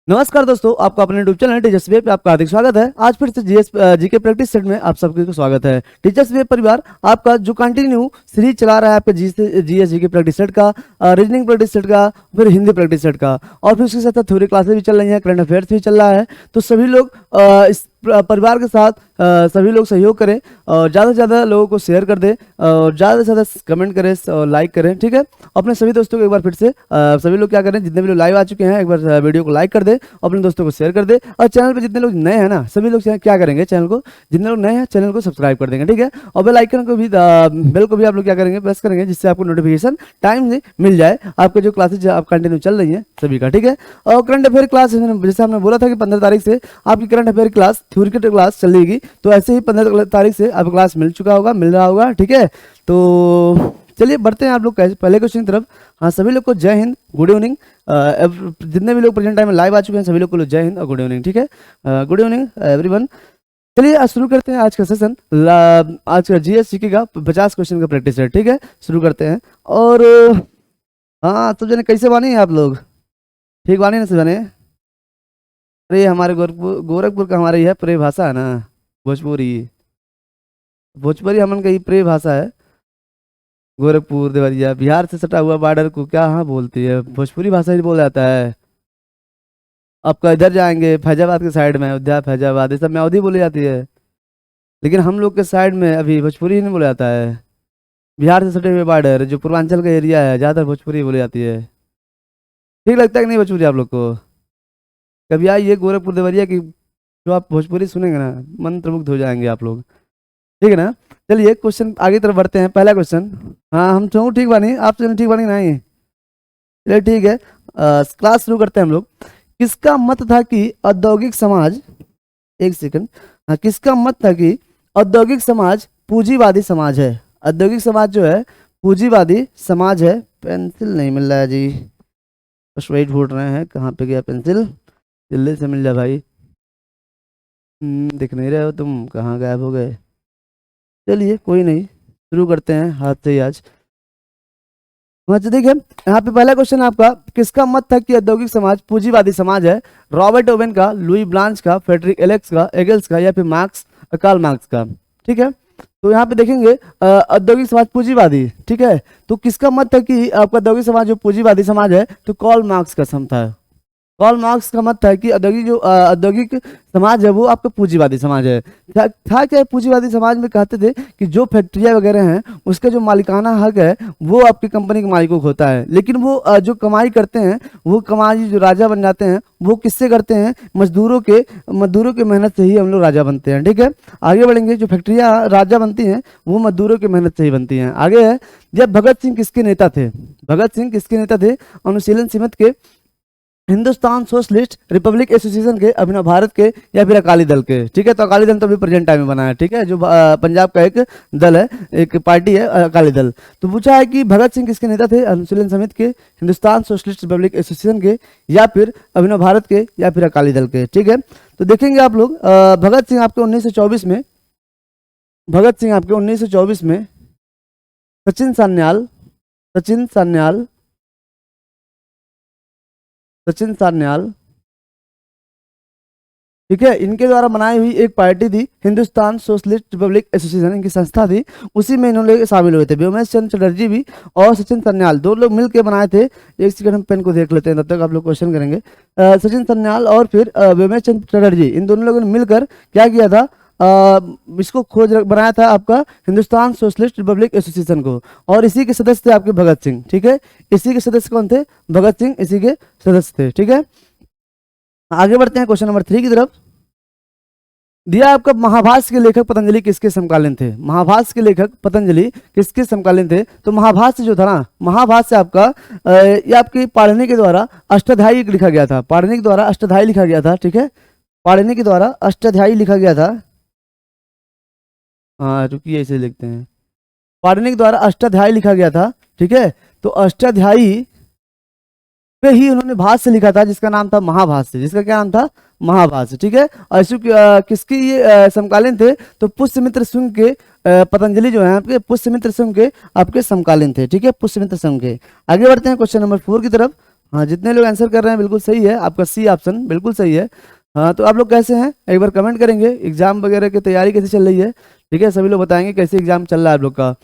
नमस्कार दोस्तों, आपका अपने यूट्यूब चैनल टीचर्स वे पे आपका हार्दिक स्वागत है। आज फिर से जीके प्रैक्टिस सेट में आप सबको स्वागत है। टीचर्स वे परिवार आपका जो कंटिन्यू सीरीज चला रहा है आपके जीएस जीके प्रैक्टिस सेट का, रीजनिंग प्रैक्टिस सेट का, फिर हिंदी प्रैक्टिस सेट का, और फिर उसके साथ थ्योरी क्लासेस भी चल रही हैं, करंट अफेयर्स भी चल रहा है। तो सभी लोग इस परिवार के साथ सभी लोग सहयोग करें और ज़्यादा से ज़्यादा लोगों को शेयर कर दें और ज़्यादा से ज़्यादा कमेंट करें और लाइक करें। ठीक है, अपने सभी दोस्तों को एक बार फिर से सभी लोग क्या करें, जितने भी लोग लाइव आ चुके हैं एक बार वीडियो को लाइक कर दे, अपने दोस्तों को शेयर कर दे, और चैनल पे जितने लोग नए हैं ना सभी लोग क्या करेंगे, चैनल को जितने लोग नए हैं चैनल को सब्सक्राइब कर देंगे। ठीक है, और बेल आइकन को भी बेल को भी आप लोग क्या करेंगे, प्रेस करेंगे, जिससे आपको नोटिफिकेशन टाइम से मिल जाए आपके जो क्लासेज आप कंटिन्यू चल रही हैं सभी का। ठीक है, और करंट अफेयर क्लास जैसे हमने बोला था कि 15 तारीख से आपकी current affair class theoretical class चलेगी, तो ऐसे ही 15 तारीख से आपको क्लास मिल रहा होगा। ठीक है, तो चलिए बढ़ते हैं आप लोग पहले क्वेश्चन की तरफ। हाँ, सभी लोग को जय हिंद, गुड इवनिंग। जितने भी लोग प्रेजेंट टाइम में लाइव आ चुके हैं सभी लोग को जय हिंद और गुड इवनिंग। ठीक है, गुड इवनिंग एवरीवन। चलिए आज शुरू करते हैं आज का सेशन। आज का जीएसजीके का 50 क्वेश्चन का प्रैक्टिस है। ठीक है, शुरू करते हैं। और हाँ, तो जने कैसे बानी है आप लोग? ठीक बानी ना सब जने? अरे हमारे गोरखपुर का हमारी है प्रिय भाषा है ना, भोजपुरी। भोजपुरी हमन का ही प्रिय भाषा है। गोरखपुर देवरिया बिहार से सटा हुआ बॉर्डर को क्या हाँ बोलती है, भोजपुरी भाषा ही बोला जाता है। आपका इधर जाएंगे फैजाबाद के साइड में, अयोध्या फैजाबाद ये सब में अवधी बोली जाती है, लेकिन हम लोग के साइड में अभी भोजपुरी ही नहीं बोला जाता है। बिहार से सटे हुए बॉर्डर जो पूर्वांचल का एरिया है ज़्यादातर भोजपुरी बोली जाती है। ठीक लगता है कि नहीं भोजपुरी आप लोग को? कभी आइए गोरखपुर देवरिया की, जो आप भोजपुरी सुनेंगे ना मंत्रमुग्ध हो जाएंगे आप लोग। ठीक है ना? चलिए क्वेश्चन आगे तरफ बढ़ते हैं। पहला क्वेश्चन, हाँ हम तो ठीक बानी, आप ठीक बानी नहीं? चलिए ठीक है, क्लास शुरू करते हैं हम लोग। किसका मत था कि औद्योगिक समाज, एक सेकंड, हाँ किसका मत था कि औद्योगिक समाज पूंजीवादी समाज है? औद्योगिक समाज जो है पूंजीवादी समाज है। पेंसिल नहीं मिल रहा है जी, बस वही ढूंढ रहे हैं, कहाँ पे गया पेंसिल, जल्दी से मिल जाए भाई। दिख नहीं रहे हो तुम, कहाँ गायब हो गए? चलिए कोई नहीं, शुरू करते हैं हाथ से ही आज। अच्छा देखिए, यहाँ पे पहला क्वेश्चन आपका, किसका मत था कि औद्योगिक समाज पूंजीवादी समाज है? रॉबर्ट ओवेन का, लुई ब्लांच का, फ्रेडरिक एगल्स का, या फिर कार्ल मार्क्स का? ठीक है, तो यहाँ पे देखेंगे औद्योगिक समाज पूंजीवादी। ठीक है, तो किसका मत था कि आपका औद्योगिक समाज जो पूंजीवादी समाज है, तो कार्ल मार्क्स का सम था। कार्ल मार्क्स का मत था कि औद्योगिक समाज है वो आपका पूंजीवादी समाज है। था क्या पूंजीवादी समाज में कहते थे कि जो फैक्ट्रियाँ वगैरह हैं उसका जो मालिकाना हक है वो आपकी कंपनी के मालिकों को होता है, लेकिन वो जो कमाई करते हैं वो कमाई जो राजा बन जाते हैं वो किससे करते हैं? मजदूरों के मेहनत से ही हम लोग राजा बनते हैं। ठीक है, आगे बढ़ेंगे। जो फैक्ट्रियाँ राजा बनती हैं वो मजदूरों की मेहनत से ही बनती हैं। आगे है, जब भगत सिंह किसके नेता थे? भगत सिंह किसके नेता थे? अनुशीलन समिति के, हिंदुस्तान सोशलिस्ट रिपब्लिक एसोसिएशन के, अभिनव भारत के, या फिर अकाली दल के? ठीक है, तो अकाली दल तो अभी प्रेजेंट टाइम में बना है। ठीक है, जो पंजाब का एक दल है, एक पार्टी है अकाली दल। तो पूछा है कि भगत सिंह किसके नेता थे? अनुशीलन समिति के, हिंदुस्तान सोशलिस्ट रिपब्लिक एसोसिएशन के, या फिर अभिनव भारत के, या फिर अकाली दल के? ठीक है, तो देखेंगे आप लोग भगत सिंह आपके 1924 में, भगत सिंह आपके 1924 में सचिन सान्याल, ठीक है, इनके द्वारा बनाई हुई एक पार्टी थी हिंदुस्तान सोशलिस्ट रिपब्लिक एसोसिएशन, इनकी संस्था थी, उसी में इन्होंने शामिल हुए थे। व्योमेश चंद्र चटर्जी भी और सचिन सान्याल, दो लोग मिलकर बनाए थे। एक सेकंड हम पेन को देख लेते हैं, तब तक आप लोग क्वेश्चन करेंगे। सचिन सान्याल और फिर व्योमेश चंद्र चटर्जी, इन दोनों लोगों ने मिलकर क्या किया था, इसको बनाया था आपका हिंदुस्तान सोशलिस्ट रिपब्लिक एसोसिएशन को, और इसी के सदस्य थे आपके भगत सिंह। ठीक है, इसी के सदस्य कौन थे? भगत सिंह इसी के सदस्य थे। ठीक है, आगे बढ़ते हैं क्वेश्चन नंबर 3 की तरफ। दिया आपका, महाभाष्य के लेखक पतंजलि किसके समकालीन थे? महाभाष्य के लेखक पतंजलि किसके समकालीन थे? तो महाभाष्य जो था ना, महाभाष्य आपका ये आपके पाणिनि के द्वारा अष्टाध्यायी लिखा गया था। पाणिनि के द्वारा अष्टाध्यायी लिखा गया था। ठीक है, पाणिनि के द्वारा अष्टाध्यायी लिखा गया था। हाँ रुकिए, इसे लिखते हैं, पाणिनि के द्वारा अष्टाध्यायी लिखा गया था। ठीक है, तो अष्टाध्यायी पे ही उन्होंने भाष्य लिखा था जिसका नाम था महाभाष्य। जिसका क्या नाम था? महाभाष्य। ठीक है, और किसकी ये समकालीन थे? तो पुष्यमित्र शुंग के पतंजलि जो है आपके पुष्यमित्र संघ के आपके समकालीन थे, ठीक है, पुष्यमित्र संघ के। आगे बढ़ते हैं क्वेश्चन नंबर 4 की तरफ। हाँ, जितने लोग आंसर कर रहे हैं बिल्कुल सही है, आपका सी ऑप्शन बिल्कुल सही है। हाँ, तो आप लोग कैसे हैं एक बार कमेंट करेंगे, एग्जाम वगैरह की तैयारी कैसे चल रही है, ठीक है, सभी लोग बताएंगे कैसे एग्जाम चल रहा है आप लोग का।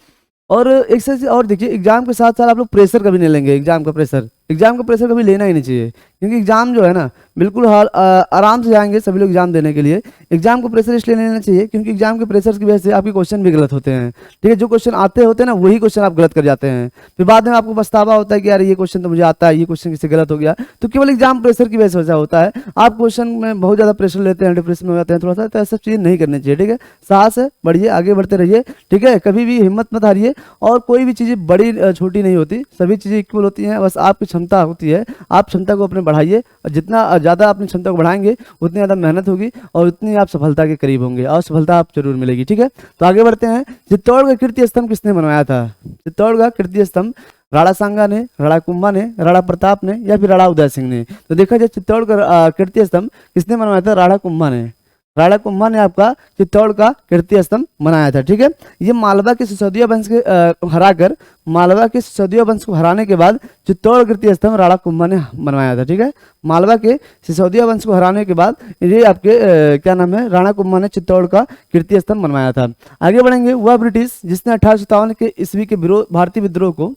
और एक से और देखिए, एग्जाम के साथ साथ आप लोग प्रेशर कभी नहीं लेंगे, एग्जाम का प्रेशर कभी लेना ही नहीं चाहिए, क्योंकि एग्जाम जो है ना बिल्कुल आराम से जाएंगे सभी लोग एग्जाम देने के लिए। एग्जाम को प्रेशर इसलिए नहीं लेना चाहिए क्योंकि एग्जाम के प्रेशर की वजह से आपके क्वेश्चन भी गलत होते हैं, ठीक है, जो क्वेश्चन आते होते हैं ना वही क्वेश्चन आप गलत कर जाते हैं, फिर बाद में आपको पछतावा होता है कि यार ये क्वेश्चन तो मुझे आता है, ये क्वेश्चन किससे गलत हो गया। तो केवल एग्जाम प्रेशर की वजह से ऐसा होता है, आप क्वेश्चन में बहुत ज्यादा प्रेशर लेते हैं, डिप्रेशन में हो जाते हैं थोड़ा सा, तो ऐसा चीज नहीं करनी चाहिए, ठीक है, साहस है, बढ़िए, आगे बढ़ते रहिए, ठीक है, कभी भी हिम्मत मत हारिए। और कोई भी चीजें बड़ी छोटी नहीं होती, सभी चीजें इक्वल होती हैं, बस आपकी क्षमता होती है, आप क्षमता को अपने बढ़ाइए, और जितना ज़्यादा अपनी क्षमता को बढ़ाएंगे उतनी ज़्यादा मेहनत होगी और उतनी आप सफलता के करीब होंगे और सफलता आप जरूर मिलेगी, ठीक है। तो आगे बढ़ते हैं। चित्तौड़ का कीर्ति स्तंभ किसने बनवाया था? चित्तौड़ का कीर्ति स्तंभ राणा सांगा ने, राणा कुंभा ने, राणा प्रताप ने या फिर राणा उदय सिंह ने? तो देखा जाए चित्तौड़ का कीर्ति स्तंभ किसने बनवाया था? राणा कुंभा ने। राणा कुंभा ने आपका चित्तौड़ का कीर्ति स्तंभ बनाया था, ठीक है। ये मालवा के सिसोदिया वंश के हराकर, मालवा के सिसोदिया वंश को हराने के बाद चित्तौड़ कीर्ति स्तंभ राणा कुंभा ने बनवाया था, ठीक है। मालवा के सिसोदिया वंश को हराने के बाद ये आपके क्या नाम है, राणा कुंभा ने चित्तौड़ का कीर्ति स्तंभ बनवाया था। आगे बढ़ेंगे। वह ब्रिटिश जिसने 1857 के ईस्वी के भारतीय विद्रोह को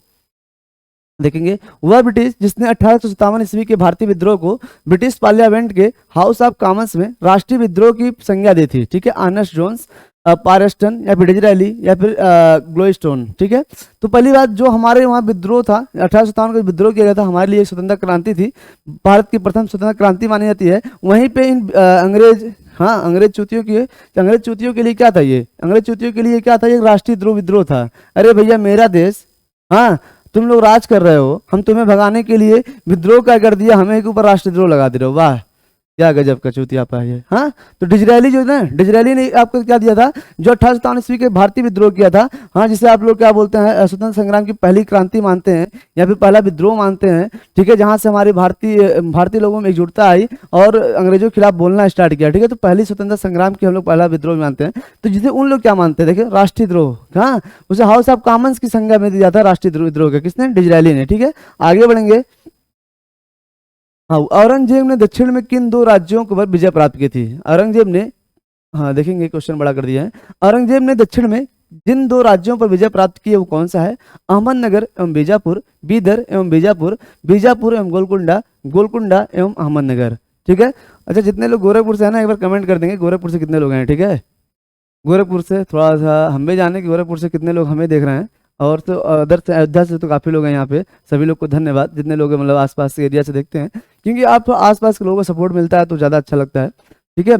देखेंगे, वह ब्रिटिश जिसने 1857 ईस्वी के भारतीय विद्रोह को ब्रिटिश पार्लियामेंट के हाउस ऑफ कॉमन्स में राष्ट्रीय विद्रोह की संज्ञा दी थी, ठीक है। अर्नेस्ट जोन्स, पारेस्टन या फिर डिजराएली या फिर ग्लोइस्टोन, ठीक है। तो पहली बात, जो हमारे वहाँ विद्रोह था 1857 का विद्रोह किया गया था, हमारे लिए स्वतंत्रता क्रांति थी, भारत की प्रथम स्वतंत्रता क्रांति मानी जाती है। वहीं पे इन अंग्रेज, हाँ, अंग्रेज चूतियों के लिए क्या था? ये अंग्रेज चूतियों के लिए क्या था? ये राष्ट्रीय विद्रोह था। अरे भैया, मेरा देश, हाँ, तुम लोग राज कर रहे हो, हम तुम्हें भगाने के लिए विद्रोह क्या कर दिया, हमें के ऊपर राष्ट्रद्रोह लगा दे रहे हो। वाह, क्या गजब का चूतियापा है। हाँ, तो डिजराएली जो है ना, डिजराएली ने आपको क्या दिया था? जो 1857 ईस्वी के भारतीय विद्रोह किया था, हाँ, जिसे आप लोग क्या बोलते हैं, स्वतंत्र संग्राम की पहली क्रांति मानते हैं या फिर पहला विद्रोह मानते हैं, ठीक है, जहां से हमारे भारतीय लोगों में एकजुटता आई और अंग्रेजों के खिलाफ बोलना स्टार्ट किया, ठीक है। तो पहली स्वतंत्रता संग्राम की हम लोग पहला विद्रोह मानते हैं। तो जिसे उन लोग क्या मानते हैं, देखिए, राष्ट्रीय द्रोह, हाँ, उसे हाउस ऑफ कॉमन्स की संज्ञा में दिया जाता है राष्ट्रीय विद्रोह का। किसने? डिजराएली ने, ठीक है। आगे बढ़ेंगे। हाँ, औरंगजेब ने दक्षिण में किन दो राज्यों पर विजय प्राप्त की थी? औरंगजेब ने, हाँ, देखेंगे क्वेश्चन बड़ा कर दिया है। औरंगजेब ने दक्षिण में जिन दो राज्यों पर विजय प्राप्त की है वो कौन सा है? अहमदनगर एवं बीजापुर, बीदर एवं बीजापुर, बीजापुर एवं गोलकुंडा, गोलकुंडा एवं अहमदनगर, ठीक है। अच्छा, जितने लोग गोरखपुर से है ना, एक बार कमेंट कर देंगे गोरखपुर से कितने लोग हैं, ठीक है। गोरखपुर से थोड़ा सा हम भी जाने कि गोरखपुर से कितने लोग हमें देख रहे हैं, और तो अदर से, अयोध्या से तो काफ़ी लोग हैं यहाँ पे। सभी लोग को धन्यवाद, जितने लोग मतलब आसपास के एरिया से देखते हैं, क्योंकि आप आसपास के लोगों का सपोर्ट मिलता है तो ज़्यादा अच्छा लगता है, ठीक है।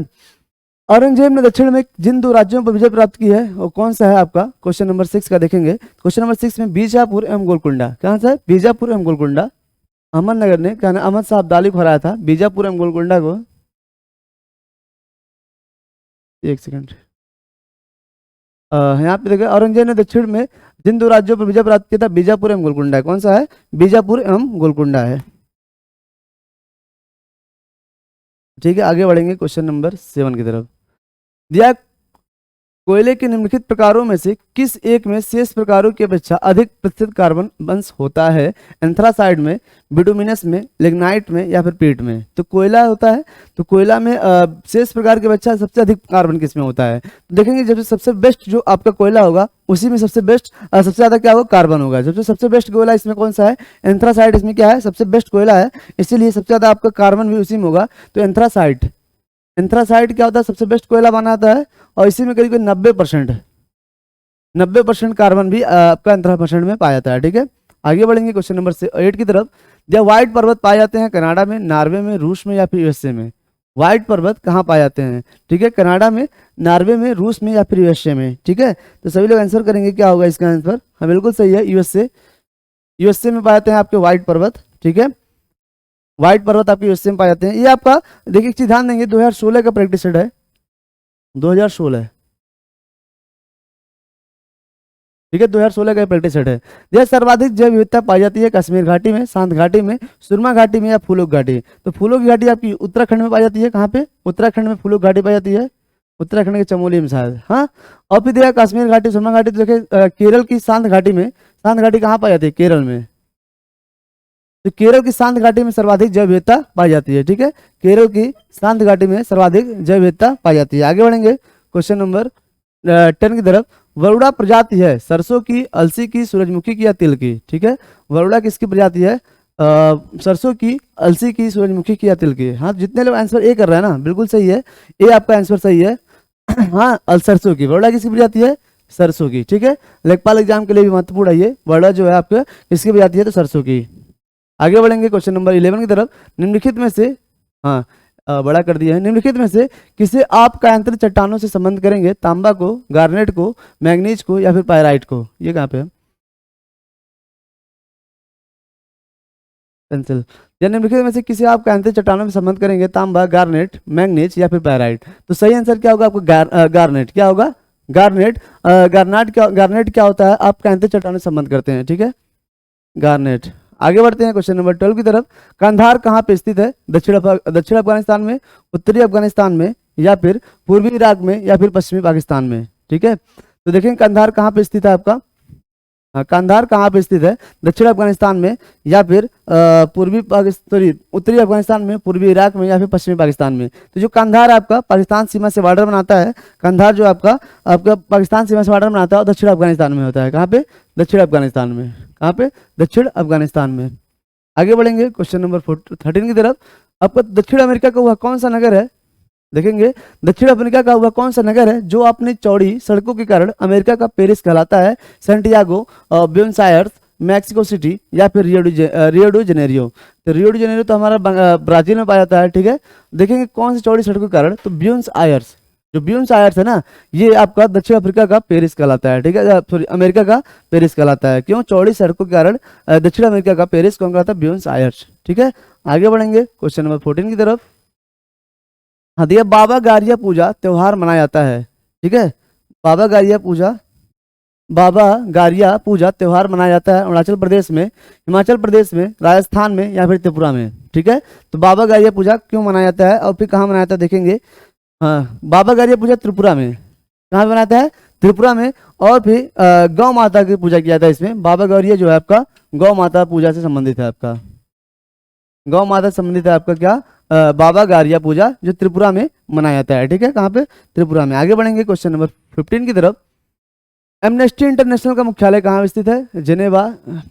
औरंगजेब ने दक्षिण में जिन दो राज्यों पर विजय प्राप्त की है वो कौन सा है आपका? क्वेश्चन नंबर 6 का देखेंगे। क्वेश्चन नंबर 6 में बीजापुर एवं गोलकुंडा, कहाँ से? बीजापुर एवं गोलकुंडा। अहमदनगर ने, क्या ना, अहमद शाह अब्दाली को हराया था। बीजापुर एवं गोलकुंडा को, एक सेकंड, यहाँ पे देखिए, औरंगजेब ने दक्षिण में जिन दो राज्यों पर विजय प्राप्त किया था, बीजापुर एवं गोलकुंडा है। कौन सा है? बीजापुर एवं गोलकुंडा है, ठीक है। आगे बढ़ेंगे क्वेश्चन नंबर 7 की तरफ। दिया कोयले के निम्नलिखित प्रकारों में से किस एक में शेष प्रकारों की अपेक्षा अधिक प्रतिशत कार्बन अंश होता है? एंथ्रासाइड में, बिटुमिनस में, लिग्नाइट में या फिर पीट में? तो कोयला होता है, तो कोयला में शेष प्रकार की अपेक्षा सबसे अधिक कार्बन किस में होता है? तो देखेंगे, जब सबसे बेस्ट जो आपका कोयला होगा उसी में सबसे बेस्ट सबसे ज्यादा क्या होगा? कार्बन होगा। जब सबसे बेस्ट कोयला इसमें कौन सा है? एंथ्रासाइड इसमें क्या है? सबसे बेस्ट कोयला है, इसीलिए सबसे ज्यादा आपका कार्बन भी उसी में होगा। तो एंथ्रासाइड क्या होता है? सबसे बेस्ट कोयला बनाता है, और इसी में करीब 90% कार्बन भी आपका एंथ्रासाइड में पाया जाता है, ठीक है। आगे बढ़ेंगे क्वेश्चन नंबर 8 की तरफ। जब व्हाइट पर्वत पाए जाते हैं कनाडा में, नॉर्वे में, रूस में या फिर यूएसए में? व्हाइट पर्वत कहाँ पाए जाते हैं? ठीक है, कनाडा में, नॉर्वे में, रूस में या फिर यूएसए में, ठीक है। तो सभी लोग आंसर करेंगे, क्या होगा इसका आंसर? हाँ, बिल्कुल सही है, यूएसए में पाए जाते हैं आपके व्हाइट पर्वत, ठीक है। व्हाइट पर्वत आपके यूएसए में पाए जाते हैं। ये आपका देखिए, एक चीज ध्यान देंगे, 2016 का प्रैक्टिस सेट है, 2016, ठीक है, 2016 का प्रैक्टिस सेट है। यह सर्वाधिक जैव विविधता पाई जाती है कश्मीर घाटी में, शांत घाटी में, सुरमा घाटी में या फूलों की घाटी? तो फूलों की घाटी आपकी उत्तराखंड में पाई जाती है। कहाँ पे? उत्तराखंड में फूलों की घाटी पाई जाती है। उत्तराखंड के चमोली में शायद, हाँ। और फिर देखा कश्मीर घाटी, सुरमा घाटी, तो देखे केरल की शांत घाटी में, शांत घाटी कहाँ पाई जाती है? केरल में। तो केरल की शांत घाटी में सर्वाधिक जैव विविधता पाई जाती है, ठीक है। केरल की शांत घाटी में सर्वाधिक जैव विविधता पाई जाती है। आगे बढ़ेंगे क्वेश्चन नंबर 10 की तरफ। वरुड़ा प्रजाति है सरसों की, अलसी की, सूरजमुखी की या तिल की? ठीक है, वरुड़ा किसकी प्रजाति है? सरसों की, अलसी की, सूरजमुखी की या तिल की? हाँ, जितने लोग आंसर ए कर रहे हैं ना, बिल्कुल सही है, ए आपका आंसर सही है। हाँ, सरसों की, वरुड़ा किसकी प्रजाति है? सरसों की, ठीक है। लेखपाल एग्जाम के लिए भी महत्वपूर्ण है ये, वरुड़ा जो है आपका किसकी प्रजाति है? तो सरसों की। आगे बढ़ेंगे क्वेश्चन नंबर 11 की तरफ। निम्नलिखित में से, हाँ बड़ा कर दिया है, निम्नलिखित में से किसे आप कायांतरित चट्टानों से संबंध करेंगे? तांबा को, गार्नेट को, मैग्नीज को या फिर पायराइट को? ये कहाँ पे है? पेंसिल। या निम्नलिखित में से किसे आप कायांतरित चट्टानों में संबंध करेंगे? तांबा, गार्नेट, मैग्नीज या फिर पायराइट? तो सही आंसर क्या होगा आपको? गार्नेट। क्या होगा? गार्नेट। गार्नेट क्या होता है? आप कायांतरित चट्टानों से संबंध करते हैं, ठीक है, गार्नेट। आगे बढ़ते हैं क्वेश्चन नंबर 12 की तरफ। कंधार कहाँ पे स्थित है? दक्षिण अफगानिस्तान में, उत्तरी अफगानिस्तान में या फिर पूर्वी इराक में या फिर पश्चिमी पाकिस्तान में? ठीक है, तो देखेंगे कंधार कहाँ पे स्थित है आपका। कंधार कहाँ पे स्थित है? दक्षिण अफगानिस्तान में या फिर पूर्वी पाकिस्तान, उत्तरी अफगानिस्तान में, पूर्वी इराक में या फिर पश्चिमी पाकिस्तान में? तो जो कंधार आपका पाकिस्तान सीमा से बॉर्डर बनाता है, कंधार जो आपका आपका पाकिस्तान सीमा से बॉर्डर बनाता है और दक्षिण अफगानिस्तान में होता है। कहाँ पे? दक्षिण अफगानिस्तान में। कहाँ पे? दक्षिण अफगानिस्तान में। आगे बढ़ेंगे क्वेश्चन नंबर 13 की तरफ। आपका दक्षिण अमेरिका का वह कौन सा नगर है? देखेंगे दक्षिण अफ्रीका का वह कौन सा नगर है जो अपनी चौड़ी सड़कों के कारण अमेरिका का पेरिस कहलाता है? Santiago, Buenos Aires, Mexico city या फिर रियो डी जेनेरियो? तो रियो डी जेनेरियो तो हमारा ब्राजील में पाया जाता है, ठीक है। देखेंगे कौन सी चौड़ी सड़कों के कारण, तो ब्यूनस आयर्स, जो ब्यूनस आयर्स है ना, ये आपका दक्षिण अफ्रीका का पेरिस कहलाता है, ठीक है, सॉरी अमेरिका का पेरिस कहलाता है। क्यों? चौड़ी सड़कों के कारण दक्षिण अमेरिका का पेरिस कौन कहलाता है? ब्यूनस आयर्स, ठीक है। आगे बढ़ेंगे क्वेश्चन नंबर 14 की तरफ। हाँ दिया, बाबा गारिया पूजा त्योहार मनाया जाता है, ठीक है। बाबा गारिया पूजा, बाबा गारिया पूजा त्योहार मनाया जाता है अरुणाचल प्रदेश में, हिमाचल प्रदेश में, राजस्थान में या फिर त्रिपुरा में? ठीक है, तो बाबा गारिया पूजा क्यों मनाया जाता है और फिर कहाँ मनाया जाता है देखेंगे। हाँ, बाबा गारिया पूजा त्रिपुरा में। कहाँ मनाया जाता है? त्रिपुरा में। और फिर गौ माता की पूजा किया जाता है इसमें। बाबा गौरिया जो है आपका गौ माता पूजा से संबंधित है, आपका गौ माता से संबंधित है आपका क्या? बाबा गारिया पूजा जो त्रिपुरा में मनाया जाता है, ठीक है। कहाँ पे? त्रिपुरा में। आगे बढ़ेंगे क्वेश्चन नंबर 15 की तरफ। एमनेस्टी इंटरनेशनल का मुख्यालय कहाँ स्थित है? जेनेवा,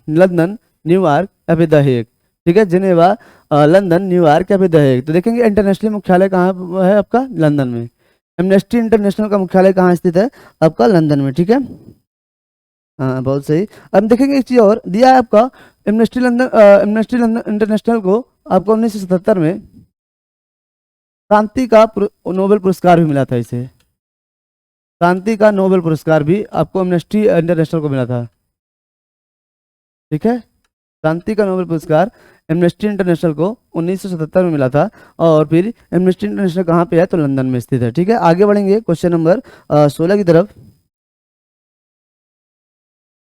लंदन, न्यूयॉर्क या फिर द हेग? ठीक है, जेनेवा, लंदन, न्यूयॉर्क या फिर द हेग? तो देखेंगे इंटरनेशनल मुख्यालय कहाँ है आपका? लंदन में। एमनेस्टी इंटरनेशनल का मुख्यालय कहाँ स्थित है? आपका लंदन में, ठीक है। हाँ बहुत सही। अब देखेंगे एक चीज और दिया है आपका, एमनेस्टी लंदन इंटरनेशनल को आपको 1977 में शांति का नोबेल पुरस्कार भी मिला था इसे। शांति का नोबेल पुरस्कार भी आपको एमनेस्टी इंटरनेशनल को मिला था, ठीक है। शांति का नोबेल पुरस्कार एमनेस्टी इंटरनेशनल को 1977 में मिला था। और फिर एमनेस्टी इंटरनेशनल कहाँ पे है? तो लंदन में स्थित है, ठीक है। आगे बढ़ेंगे क्वेश्चन नंबर 16 की तरफ।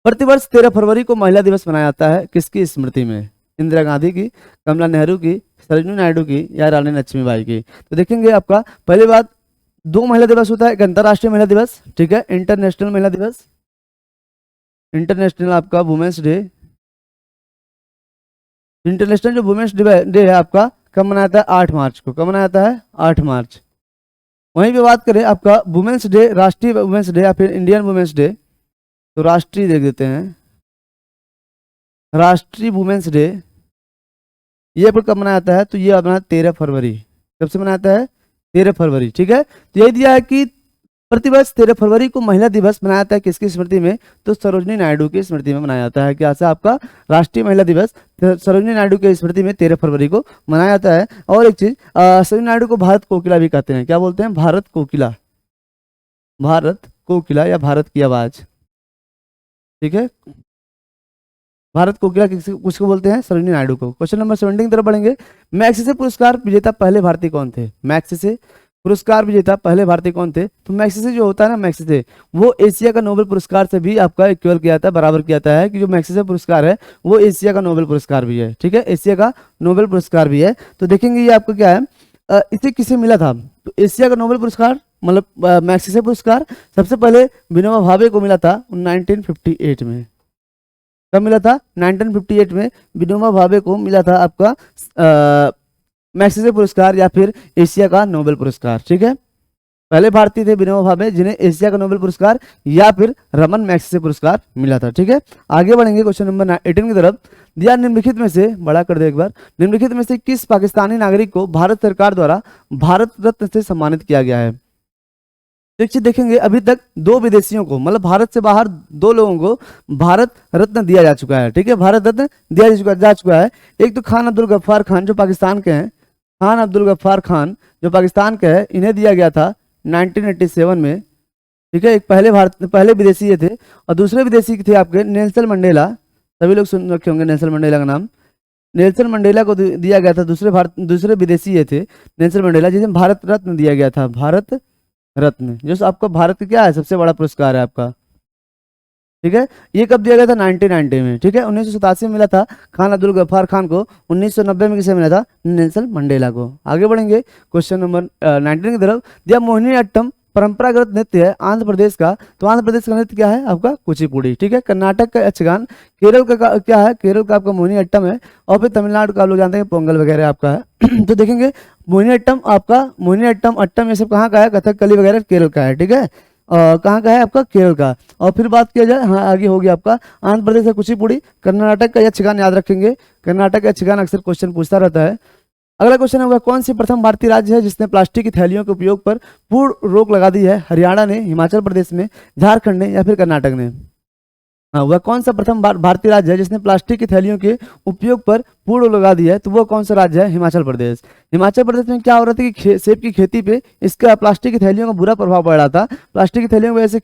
प्रतिवर्ष 13 फरवरी को महिला दिवस मनाया जाता है किसकी स्मृति में? इंदिरा गांधी की, कमला नेहरू की, सरोजिनी नायडू की या रानी लक्ष्मीबाई की? तो देखेंगे आपका पहली बात, 2 महिला दिवस होता है, एक अंतर्राष्ट्रीय महिला दिवस, ठीक है, इंटरनेशनल महिला दिवस, इंटरनेशनल आपका वुमेन्स डे। इंटरनेशनल जो वुमेन्स डे है आपका कब मनाया जाता है? 8 मार्च को। कब मनाया जाता है? 8 मार्च। वहीं पे बात करें आपका वुमेन्स डे, राष्ट्रीय वुमेन्स डे या फिर इंडियन वुमेन्स डे, तो राष्ट्रीय देख देते हैं, राष्ट्रीय वुमेन्स डे ये पर कब मनाया जाता है? तो ये अपना 13 फरवरी। कब से मनाया जाता है? 13 फरवरी, ठीक है। तो यही दिया है कि प्रतिवर्ष 13 फरवरी को महिला दिवस मनाया जाता है किसकी स्मृति में? तो सरोजिनी नायडू की स्मृति में मनाया जाता है। क्या से आपका राष्ट्रीय महिला दिवस सरोजिनी नायडू की स्मृति में 13 फरवरी को मनाया जाता है। और एक चीज, सरोजिनी नायडू को भारत कोकिला भी कहते हैं। क्या बोलते हैं? भारत कोकिला, भारत कोकिला या भारत की आवाज, ठीक है। भारत कोकिला किसको बोलते हैं? सरोजिनी नायडू को। क्वेश्चन नंबर 17 की तरफ बढ़ेंगे। मैग्सेसे पुरस्कार विजेता पहले भारतीय कौन थे? मैग्सेसे पुरस्कार विजेता पहले भारतीय कौन थे? तो मैग्सेसे जो होता है ना, मैग्सेसे वो एशिया का नोबेल पुरस्कार से भी आपका इक्वल किया जाता है, बराबर किया जाता है कि जो मैग्सेसे पुरस्कार है वो एशिया का नोबेल पुरस्कार भी है, ठीक है, एशिया का नोबेल पुरस्कार भी है। तो देखेंगे ये आपका क्या है, इसे किसे मिला था? तो एशिया का नोबेल पुरस्कार मतलब मैग्सेसे पुरस्कार सबसे पहले विनोबा भावे को मिला था 1958 में। कब मिला था? 1958 में विनोबा भावे को मिला था आपका मैग्सेसे पुरस्कार या फिर एशिया का नोबेल पुरस्कार। ठीक है, पहले भारतीय थे विनोबा भावे जिन्हें एशिया का नोबेल पुरस्कार या फिर रमन मैग्सेसे पुरस्कार मिला था। ठीक है, आगे बढ़ेंगे क्वेश्चन नंबर 18 की तरफ। दिया निम्नलिखित में से, बड़ा कर दे एक बार, निम्नलिखित में से किस पाकिस्तानी नागरिक को भारत सरकार द्वारा भारत रत्न से सम्मानित किया गया है? देखेंगे अभी तक 2 विदेशियों को, मतलब भारत से बाहर 2 लोगों को भारत रत्न दिया जा चुका है। ठीक है, भारत रत्न दिया जा चुका है। एक तो खान अब्दुल गफ्फार खान जो पाकिस्तान के हैं, खान अब्दुल गफ्फार खान जो पाकिस्तान के हैं, इन्हें दिया गया था 1987 में। ठीक है, एक पहले विदेशी ये थे, और दूसरे विदेशी थे आपके नेल्सन मंडेला। सभी लोग सुन रखे होंगे नेल्सन मंडेला का नाम। नेल्सन मंडेला को दिया गया था, दूसरे विदेशी ये थे नेल्सन मंडेला, जिन्हें भारत रत्न दिया गया था। भारत रत्न जो आपका भारत का क्या है, सबसे बड़ा पुरस्कार है आपका। ठीक है, ये कब दिया गया था? 1990 में। ठीक है, 1987 में मिला था खान अब्दुल गफ्फार खान को, 1990 में किसे मिला था? नेल्सन मंडेला को। आगे बढ़ेंगे क्वेश्चन नंबर 19 की तरफ। दिया मोहिनी अट्टम परंपरागत नृत्य है आंध्र प्रदेश का, तो आंध्र प्रदेश का नृत्य क्या है आपका? कुचिपुड़ी। ठीक है, कर्नाटक का यक्षगान, केरल का क्या है? केरल का आपका मोहिनी अट्टम है, और फिर तमिलनाडु का आप लोग जानते हैं पोंगल वगैरह आपका है। तो देखेंगे मोहिनी अट्टम अट्टम ये सब कहाँ का है? कथकली वगैरह केरल का है। ठीक है, कहाँ का है आपका? केरल का। और फिर बात किया जाए, हाँ आगे हो गया आपका आंध्र प्रदेश का कुचिपुड़ी, कर्नाटक का यक्षगान याद रखेंगे, कर्नाटक का यक्षगान अक्सर क्वेश्चन पूछता रहता है। अगला क्वेश्चन होगा, कौन सी प्रथम भारतीय राज्य है जिसने प्लास्टिक की थैलियों के उपयोग पर पूर्ण रोक लगा दी है? हरियाणा ने, हिमाचल प्रदेश में, झारखंड ने, या फिर कर्नाटक ने? हाँ, वह कौन सा प्रथम भारतीय राज्य है जिसने प्लास्टिक की थैलियों के उपयोग पर पूर्ण रोक लगा दी है? तो वो कौन सा राज्य है? हिमाचल प्रदेश। हिमाचल प्रदेश में क्या हो रहा था कि सेब की खेती पे इसका प्लास्टिक की थैलियों का बुरा प्रभाव पड़ रहा था। प्लास्टिक की थैलियों की वजह से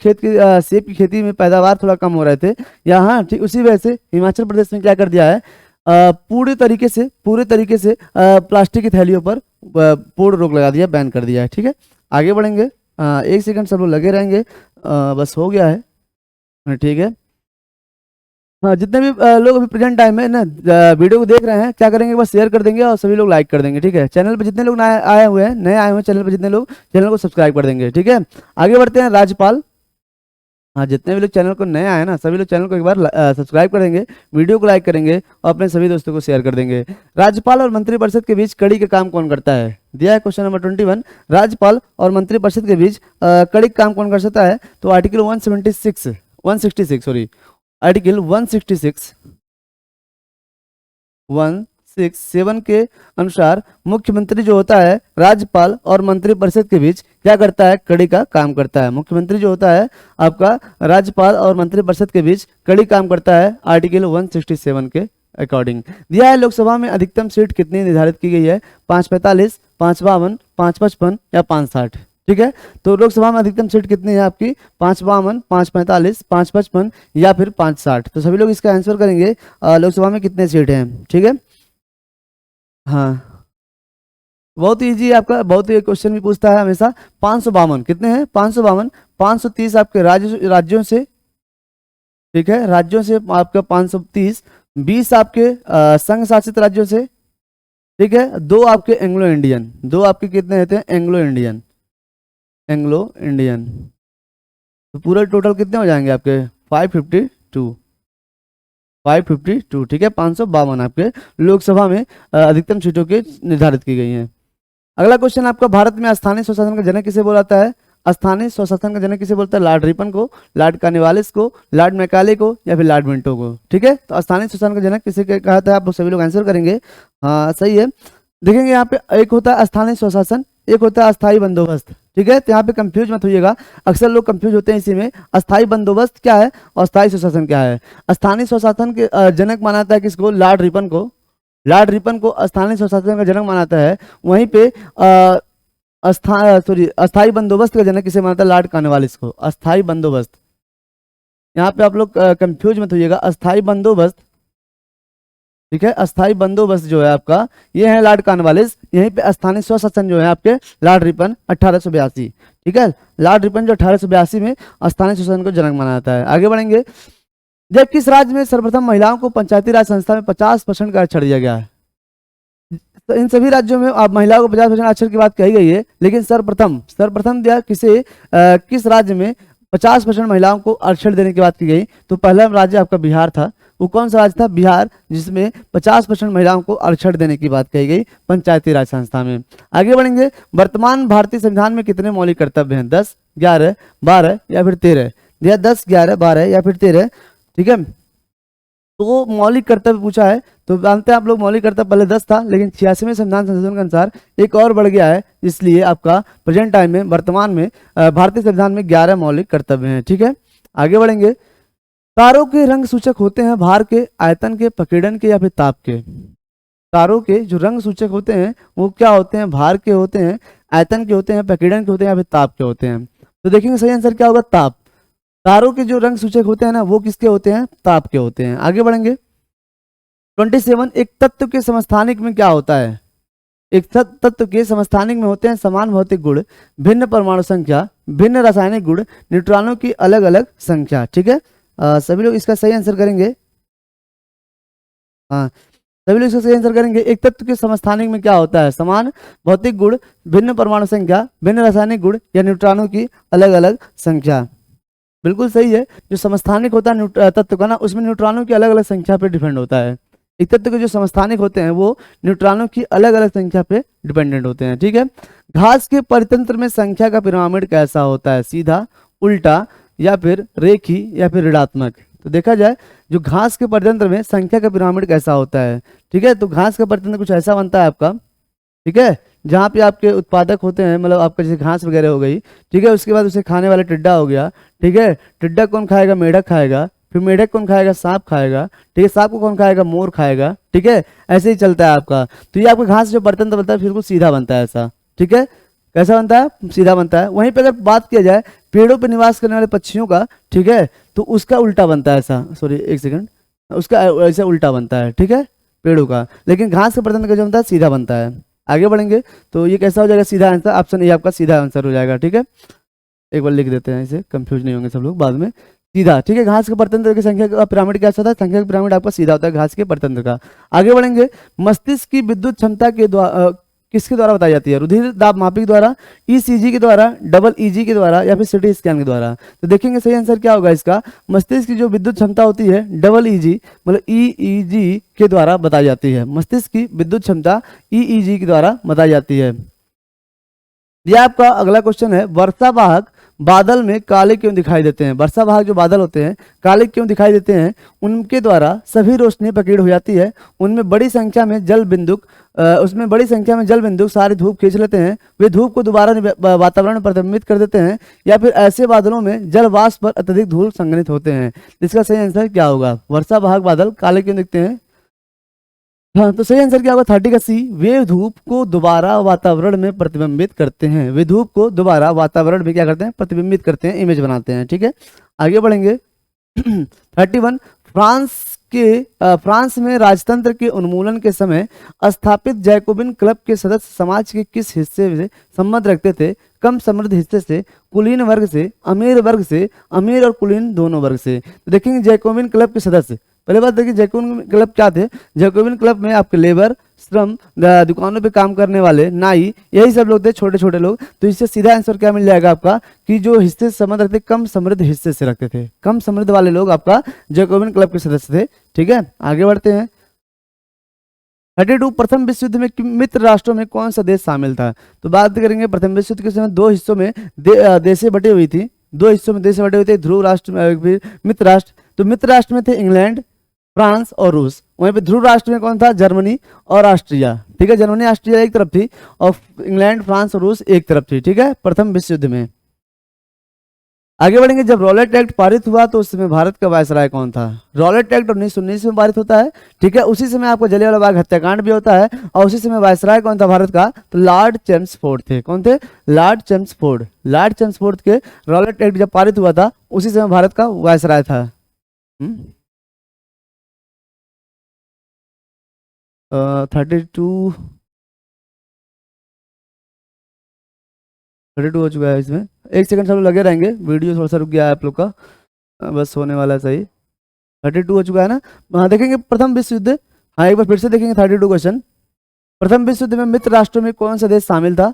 सेब की खेती में पैदावार थोड़ा कम हो रहे थे यहाँ। ठीक उसी वजह से हिमाचल प्रदेश ने क्या कर दिया है, पूरे तरीके से प्लास्टिक की थैलियों पर पूर्ण रोक लगा दिया, बैन कर दिया है। ठीक है, आगे बढ़ेंगे। 1 सेकंड सब लोग लगे रहेंगे, बस हो गया है। ठीक है, हाँ जितने भी लोग अभी प्रेजेंट टाइम में ना वीडियो को देख रहे हैं, क्या करेंगे बस शेयर कर देंगे और सभी लोग लाइक कर देंगे। ठीक है, चैनल पे जितने लोग नए आए हुए हैं चैनल पे जितने लोग, चैनल को सब्सक्राइब कर देंगे। ठीक है, आगे बढ़ते हैं। राज्यपाल, हाँ जितने भी लोग चैनल को नए आए ना, सभी लोग चैनल को एक बार सब्सक्राइब कर देंगे, वीडियो को लाइक करेंगे और अपने सभी दोस्तों को शेयर कर देंगे। राज्यपाल और मंत्रिपरिषद के बीच कड़ी का काम कौन करता है? दिया है क्वेश्चन नंबर 21। राज्यपाल और मंत्रिपरिषद के बीच कड़ी का काम कौन कर सकता है? तो आर्टिकल 166 सॉरी, आर्टिकल 167 के अनुसार मुख्यमंत्री जो होता है राज्यपाल और मंत्रिपरिषद के बीच क्या करता है? कड़ी का काम करता है। मुख्यमंत्री जो होता है आपका राज्यपाल और मंत्रिपरिषद के बीच कड़ी काम करता है, आर्टिकल 167 के अकॉर्डिंग। दिया है लोकसभा में अधिकतम सीट कितनी निर्धारित की गई है? 545, 552, 555 या 560। ठीक है, तो लोकसभा में अधिकतम सीट कितनी है आपकी? 552, 545, 555 या फिर 560। तो सभी लोग इसका आंसर करेंगे लोकसभा में कितने सीट हैं। ठीक है, हाँ बहुत इजी आपका, बहुत ही क्वेश्चन भी पूछता है हमेशा। 552 कितने हैं? 552, 530 आपके राज्यों से। ठीक है, राज्यों से आपका 530, 20 आपके संघ शासित राज्यों से। ठीक है, 2 आपके एंग्लो इंडियन, 2 आपके कितने रहते हैं? Anglo Indian. तो पूरा टोटल कितने हो जाएंगे आपके? 552। ठीक है, 552 आपके लोकसभा में अधिकतम सीटों के निर्धारित की गई हैं। अगला क्वेश्चन आपका, भारत में स्थानीय स्वशासन का जनक किसे बोला जाता है? स्थानीय स्वशासन का जनक किसे बोलता है? लॉर्ड रिपन को, लॉर्ड कार्नवालिस को, लॉर्ड मैकाले को या फिर लॉर्ड मिंटो को? ठीक है, तो स्थानीय स्वशासन का जनक किसे कहा जाता है? आप लोग सभी लोग आंसर करेंगे। हाँ सही है। देखेंगे यहाँ पे एक होता है स्थानीय स्वशासन, एक होता है अस्थायी बंदोबस्त। ठीक है, तो यहाँ पे कंफ्यूज मत होइएगा, अक्सर लोग कंफ्यूज होते हैं इसी में। अस्थायी बंदोबस्त क्या है और अस्थायी स्वशासन क्या है? स्थानीय स्वशासन के जनक मानाता है किसको? लॉर्ड रिपन को। लॉर्ड रिपन को स्थानीय स्वशासन का जनक मानाता है। वहीं पे अस्थायी बंदोबस्त का जनक किसे मानता है? लॉर्ड कार्नवालिस को। अस्थायी बंदोबस्त, यहाँ पे आप लोग कंफ्यूज मत होइएगा। अस्थायी बंदोबस्त, ठीक है, अस्थायी बंदोबस्त जो है आपका ये है लॉर्ड कार्नवालिस। यहीं पे स्थानीय स्वशासन जो है आपके लॉर्ड रिपन 1882। ठीक है, लॉर्ड रिपन जो 1882 में स्थानीय स्वशासन को जनक माना जाता है। आगे बढ़ेंगे। जब किस राज्य में सर्वप्रथम महिलाओं को पंचायती राज संस्था में 50% का आरक्षण दिया गया है? तो इन सभी राज्यों में आप महिलाओं को 50% आरक्षण की बात कही गई है, लेकिन सर्वप्रथम दिया किस राज्य में 50% महिलाओं को आरक्षण देने की बात की गई? तो पहला राज्य आपका बिहार था। वो कौन सा राज्य था? बिहार, जिसमें 50% महिलाओं को आरक्षण देने की बात कही गई पंचायती राज संस्था में। आगे बढ़ेंगे, वर्तमान भारतीय संविधान में कितने मौलिक कर्तव्य हैं? 10, 11, 12 या फिर 13? या 10, 11, 12 या फिर 13? ठीक है, तो मौलिक कर्तव्य पूछा है, तो जानते हैं आप लोग मौलिक कर्तव्य पहले 10 था, लेकिन 86वें संविधान संशोधन के अनुसार एक और बढ़ गया है, इसलिए आपका प्रेजेंट टाइम में, वर्तमान में भारतीय संविधान में 11 मौलिक कर्तव्य हैं। ठीक है, आगे बढ़ेंगे, तारों के रंग सूचक होते हैं भार के, आयतन के, प्रकीर्णन के या फिर ताप के? तारों के जो रंग सूचक होते हैं वो क्या होते हैं? भार के होते हैं, आयतन के होते हैं, प्रकीर्णन के होते हैं या फिर ताप के होते हैं? तो देखेंगे सही आंसर क्या होगा? ताप। तारों के जो रंग सूचक होते हैं ना, वो किसके होते हैं? ताप के होते हैं। आगे बढ़ेंगे, 27, एक तत्व के समस्थानिक में क्या होता है? एक तत्व के समस्थानिक में होते हैं समान भौतिक गुण, भिन्न परमाणु संख्या, भिन्न रासायनिक गुण, न्यूट्रॉनों की अलग अलग संख्या। ठीक है, सभी लोग इसका सही आंसर करेंगे। हाँ, सभी लोग इसका सही आंसर करेंगे। एक तत्व के समस्थानिक में क्या होता है? समान भौतिक गुण, भिन्न परमाणु संख्या, भिन्न रासायनिक गुण या न्यूट्रॉनों की अलग अलग संख्या। बिल्कुल सही है। जो समस्थानिक होता है तत्व का ना, उसमें न्यूट्रॉनों की अलग अलग संख्या पे डिपेंड होता है। एक तत्व के जो समस्थानिक होते हैं वो न्यूट्रॉनों की अलग अलग संख्या पे डिपेंडेंट होते हैं। ठीक है, घास के परितंत्र में संख्या का पिरामिड कैसा होता है? सीधा, उल्टा या फिर रेखी या फिर ऋणात्मक? तो देखा जाए, जो घास के परितंत्र में संख्या का पिरामिड कैसा होता है? ठीक है, तो घास का परितंत्र कुछ ऐसा बनता है आपका, ठीक है, जहाँ पे आपके उत्पादक होते हैं, मतलब आपका जैसे घास वगैरह हो गई, ठीक है, उसके बाद उसे खाने वाला टिड्डा हो गया। ठीक है, टिड्डा कौन खाएगा? मेढक खाएगा। फिर मेढक कौन खाएगा? सांप खाएगा। ठीक है, सांप को कौन खाएगा? मोर खाएगा। ठीक है, ऐसे ही चलता है आपका। तो ये आपका घास जो बर्तन बनता है फिर वो सीधा बनता है ऐसा। ठीक है, कैसा बनता है? सीधा बनता है। वहीं पे अगर बात किया जाए पेड़ों पर निवास करने वाले पक्षियों का, ठीक है, तो उसका उल्टा बनता है ऐसा, सॉरी एक सेकंड, उसका ऐसा उल्टा बनता है। ठीक है, पेड़ों का, लेकिन घास के बर्तन का जो बनता है सीधा बनता है। आगे बढ़ेंगे, तो ये कैसा हो जाएगा? सीधा आंसर, ऑप्शन ए आपका सीधा आंसर हो जाएगा। ठीक है, एक बार लिख देते हैं, इसे कंफ्यूज नहीं होंगे सब लोग बाद में। सीधा, ठीक है, घास के परतंत्र की संख्या का पिरामिड कैसा होता है? संख्या का पिरामिड आपका सीधा होता है घास के परतंत्र का। आगे बढ़ेंगे, मस्तिष्क की विद्युत क्षमता के द्वारा किसके द्वारा बताई जाती है? रुधिर दाब मापी के द्वारा, ईसीजी के द्वारा, डबल ईजी के द्वारा या फिर सिटी स्कैन के द्वारा? तो देखेंगे सही आंसर क्या होगा इसका। मस्तिष्क की जो विद्युत क्षमता होती है डबल ईजी मतलब ईईजी के द्वारा बताई जाती है। मस्तिष्क की विद्युत क्षमता ईईजी के द्वारा बताई जाती है। यह आपका अगला क्वेश्चन है, वर्षावाहक बादल में काले क्यों दिखाई देते हैं? वर्षावाहक जो बादल होते हैं काले क्यों दिखाई देते हैं? उनके द्वारा सभी रोशनी प्रकीर्ण हो जाती है, उनमें बड़ी संख्या में जल बिंदुक सारी धूप खींच लेते हैं, वे धूप को दोबारा वातावरण में प्रतिबिंबित कर देते हैं, या फिर ऐसे बादलों में जल वाष्प पर अत्यधिक धूल संघनित होते हैं? इसका सही आंसर क्या होगा? वर्षावाहक बादल काले क्यों दिखते हैं? हाँ, तो सही आंसर क्या होगा? 30 का सी, वे धूप को दोबारा वातावरण में प्रतिबिंबित करते हैं। वे धूप को दोबारा वातावरण में क्या करते हैं? प्रतिबिंबित करते हैं, इमेज बनाते हैं। ठीक है, आगे बढ़ेंगे। 31, फ्रांस में राजतंत्र के उन्मूलन के समय स्थापित जैकोबिन क्लब के सदस्य समाज के किस हिस्से से संबंध रखते थे? कम समृद्ध हिस्से से, कुलीन वर्ग से, अमीर वर्ग से, अमीर और कुलीन दोनों वर्ग से? तो देखेंगे जैकोबिन क्लब के सदस्य, पहले बात देखिए जैकोबिन क्लब क्या थे। जैकोबिन क्लब में आपके लेबर, श्रम, दुकानों पे काम करने वाले, नाई, यही सब लोग थे, छोटे छोटे लोग। तो इससे सीधा आंसर क्या मिल जाएगा आपका कि जो हिस्से संबंध रखते कम समृद्ध हिस्से से रखते थे, कम समृद्ध वाले लोग आपका जैकोबिन क्लब के सदस्य थे। ठीक है, आगे बढ़ते हैं। 32, प्रथम विश्व युद्ध में मित्र राष्ट्रों में कौन सा देश शामिल था? तो बात करेंगे प्रथम विश्व युद्ध के समय दो हिस्सों में देशें बटी हुई थी, दो हिस्सों में देशें बटे हुए थे, ध्रुव राष्ट्र फिर मित्र राष्ट्र। तो मित्र राष्ट्र में थे इंग्लैंड, फ्रांस और रूस। वहीं पे ध्रुव राष्ट्र में कौन था? जर्मनी और ऑस्ट्रिया। ठीक है, जर्मनी ऑस्ट्रिया एक तरफ थी और इंग्लैंड, फ्रांस और रूस एक तरफ थी। ठीक है, प्रथम विश्व युद्ध में। आगे बढ़ेंगे, जब रॉलेट एक्ट पारित हुआ तो उस समय भारत का वायसराय कौन था? रॉलेट एक्ट 1919 में पारित होता है। ठीक है, उसी समय आपको जलियांवाला बाग हत्याकांड भी होता है और उसी समय वायसराय कौन था भारत का? तो लॉर्ड चेम्सफोर्ड थे। कौन थे? Lord Chelmsford. लॉर्ड चेम्सफोर्ड के रॉलेट एक्ट जब पारित हुआ था उसी समय भारत का वायसराय था। 32 32 हो चुका है इसमें। एक सेकंड सब लोग लगे रहेंगे, वीडियो थोड़ा सा रुक गया है आप लोग का, बस होने वाला है सही। 32 हो चुका है ना। हाँ, देखेंगे प्रथम विश्व युद्ध। हाँ, एक बार फिर से देखेंगे 32 क्वेश्चन। प्रथम विश्व युद्ध में मित्र राष्ट्रों में कौन सा देश शामिल था?